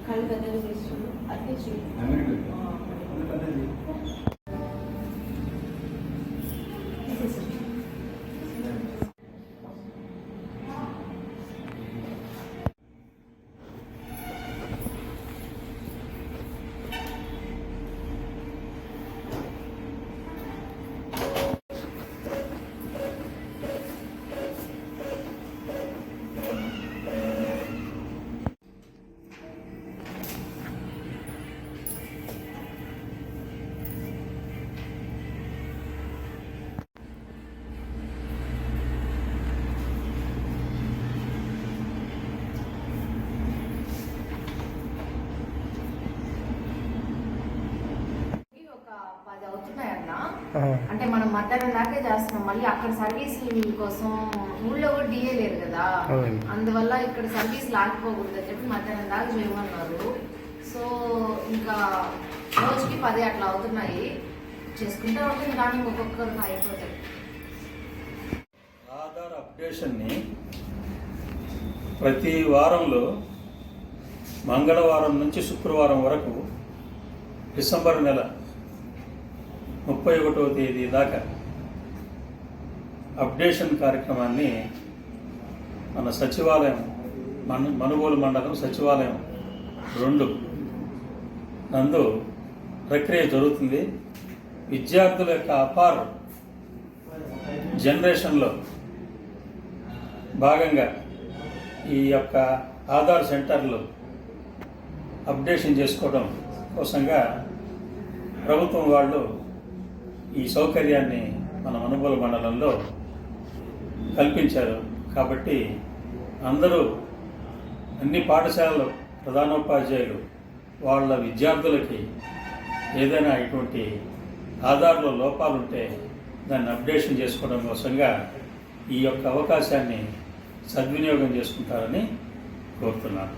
కళ్ళు దగ్గర చేస్తున్నాడు అదే అంటే మనం మధ్యాహ్నం దాకే చేస్తున్నాం. మళ్ళీ అక్కడ సర్వీస్ కోసం ఊళ్ళో కూడా డిఏ లేరు కదా, అందువల్ల ఇక్కడ సర్వీస్ లాగిపోకూడదు అని చెప్పి మధ్యాహ్నం దాకా చేయమన్నారు. సో ఇంకా రోజుకి 10 అట్లా అవుతున్నాయి. చేసుకుంటే ఉంటుంది కానీ ఒక్కొక్కరికి అయిపోతాయి. ఆధార్ అప్డేషన్ని ప్రతి వారంలో మంగళవారం నుంచి శుక్రవారం వరకు డిసెంబర్ నెల 31వ తేదీ దాకా అప్డేషన్ కార్యక్రమాన్ని మన సచివాలయం మనుగోలు మండలం సచివాలయం 2 నందు ప్రక్రియ జరుగుతుంది. విద్యార్థుల యొక్క అపార్ జనరేషన్లో భాగంగా ఈ యొక్క ఆధార్ సెంటర్లు అప్డేషన్ చేసుకోవడం కోసంగా ప్రభుత్వం వాళ్ళు ఈ సౌకర్యాన్ని మన మనుగోలు మండలంలో కల్పించారు. కాబట్టి అందరూ అన్ని పాఠశాలలు ప్రధానోపాధ్యాయులు వాళ్ళ విద్యార్థులకి ఏదైనా ఇటువంటి ఆధార్లో లోపాలుంటే దాన్ని అప్డేషన్ చేసుకోవడం కోసంగా ఈ యొక్క అవకాశాన్ని సద్వినియోగం చేసుకుంటారని కోరుతున్నాను.